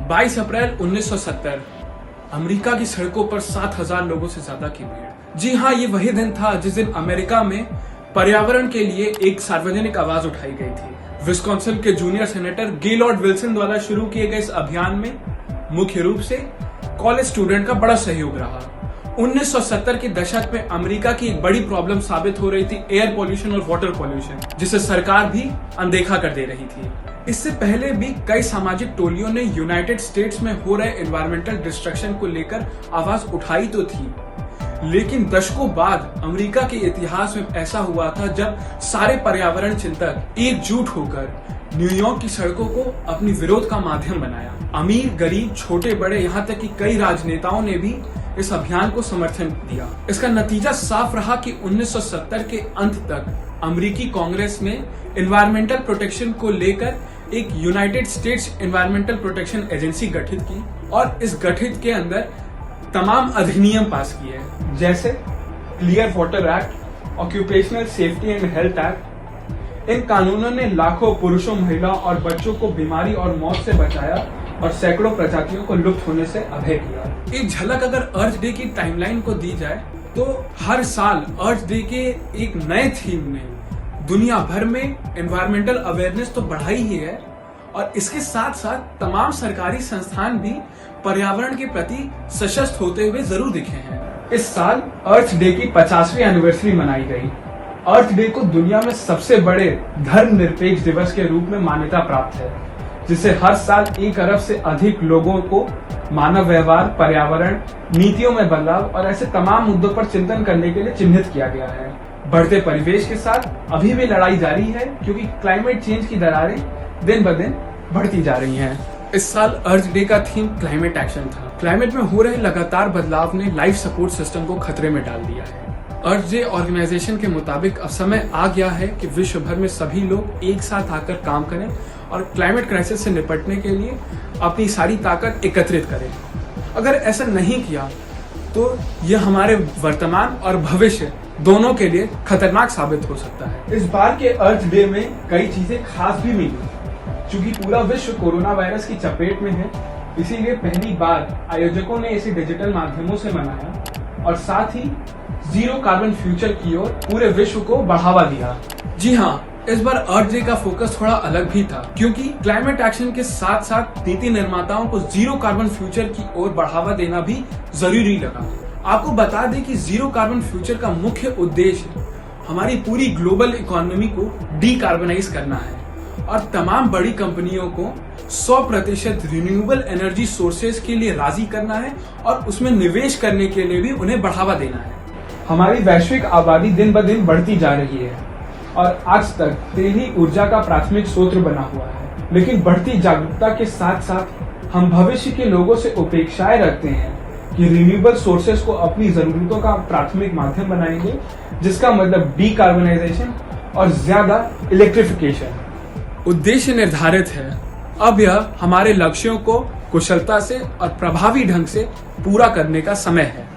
22 अप्रैल 1970 America की सड़कों पर 7,000 लोगों से ज्यादा की भीड़। जी हाँ, ये वही दिन था जिस दिन अमेरिका में पर्यावरण के लिए एक सार्वजनिक आवाज उठाई गई थी। विस्कॉन्सिन के जूनियर सेनेटर गेलॉर्ड विल्सन द्वारा शुरू किए गए इस अभियान में मुख्य रूप से कॉलेज स्टूडेंट का बड़ा सहयोग रहा। 1970 के दशक में अमेरिका की एक बड़ी प्रॉब्लम साबित हो रही थी एयर पोल्यूशन और वाटर पोल्यूशन, जिसे सरकार भी अनदेखा कर दे रही थी। इससे पहले भी कई सामाजिक टोलियों ने यूनाइटेड स्टेट्स में हो रहे एनवायरमेंटल डिस्ट्रक्शन को लेकर आवाज उठाई तो थी, लेकिन दशकों बाद अमेरिका के इतिहास में ऐसा हुआ था जब सारे पर्यावरण चिंतक एकजुट होकर न्यूयॉर्क की सड़कों को अपनी विरोध का माध्यम बनाया। अमीर, गरीब, छोटे बड़े, यहाँ तक कि कई राजनेताओं ने भी इस अभियान को समर्थन दिया। इसका नतीजा साफ रहा कि 1970 के अंत तक अमेरिकी कांग्रेस ने एनवायरमेंटल प्रोटेक्शन को लेकर एक United states environmental protection agency गठित की और इस गठित के अंदर तमाम अधिनियम पास किए, जैसे clear water act, occupational safety and health act. इन कानूनों ने लाखों पुरुषों, महिलाओं और बच्चों को बीमारी और मौत से बचाया और सैकड़ों प्रजातियों को लुप्त होने से अभय किया। एक झलक अगर अर्थ डे की टाइमलाइन को दी जाए तो हर साल अर्थ डे के एक नए थीम में दुनिया भर में एनवायरमेंटल अवेयरनेस तो बढ़ा ही है और इसके साथ साथ तमाम सरकारी संस्थान भी पर्यावरण के प्रति सशक्त होते हुए जरूर दिखे हैं। इस साल अर्थ डे की 50वीं एनिवर्सरी मनाई गई। अर्थ डे को दुनिया में सबसे बड़े धर्मनिरपेक्ष दिवस के रूप में मान्यता प्राप्त है, जिसे हर साल 1 अरब से अधिक लोगों को मानव व्यवहार, पर्यावरण, नीतियों में बदलाव और ऐसे तमाम मुद्दों पर चिंतन करने के लिए चिन्हित किया गया है। बढ़ते परिवेश के साथ अभी भी लड़ाई जारी है, क्योंकि क्लाइमेट चेंज की दरारें दिन ब दिन बढ़ती जा रही हैं। इस साल अर्थ डे का थीम क्लाइमेट एक्शन था। क्लाइमेट में हो रहे लगातार बदलाव ने लाइफ सपोर्ट सिस्टम को खतरे में डाल दिया है। अर्थ डे ऑर्गेनाइजेशन के मुताबिक अब समय आ गया है कि विश्व भर में सभी लोग एक साथ आकर काम करें और क्लाइमेट क्राइसिस से निपटने के लिए अपनी सारी ताकत एकत्रित करें। अगर ऐसा नहीं किया तो यह हमारे वर्तमान और भविष्य दोनों के लिए खतरनाक साबित हो सकता है। इस बार के अर्थ डे में कई चीजें खास भी मिली। चूंकि पूरा विश्व कोरोना वायरस की चपेट में है, इसीलिए पहली बार आयोजकों ने इसे डिजिटल माध्यमों से मनाया और साथ ही जीरो कार्बन फ्यूचर की ओर पूरे विश्व को बढ़ावा दिया। जी हाँ, इस बार अर्थ डे का फोकस थोड़ा अलग भी था, क्योंकि क्लाइमेट एक्शन के साथ साथ नीति निर्माताओं को जीरो कार्बन फ्यूचर की ओर बढ़ावा देना भी जरूरी लगा। आपको बता दें कि जीरो कार्बन फ्यूचर का मुख्य उद्देश्य हमारी पूरी ग्लोबल इकोनॉमी को डीकार्बनाइज करना है और तमाम बड़ी कंपनियों को 100% रिन्यूएबल एनर्जी सोर्सेज के लिए राजी करना है और उसमें निवेश करने के लिए भी उन्हें बढ़ावा देना है। हमारी वैश्विक आबादी दिन ब दिन बढ़ती जा रही है और आज तक तेल ही ऊर्जा का प्राथमिक स्रोत बना हुआ है, लेकिन बढ़ती जागरूकता के साथ साथ हम भविष्य के लोगों से अपेक्षाएं रखते हैं कि रिन्यूएबल सोर्सेज को अपनी जरूरतों का प्राथमिक माध्यम बनाएंगे, जिसका मतलब डीकार्बनाइजेशन और ज्यादा इलेक्ट्रिफिकेशन। उद्देश्य निर्धारित है, अब यह हमारे लक्ष्यों को कुशलता से और प्रभावी ढंग से पूरा करने का समय है।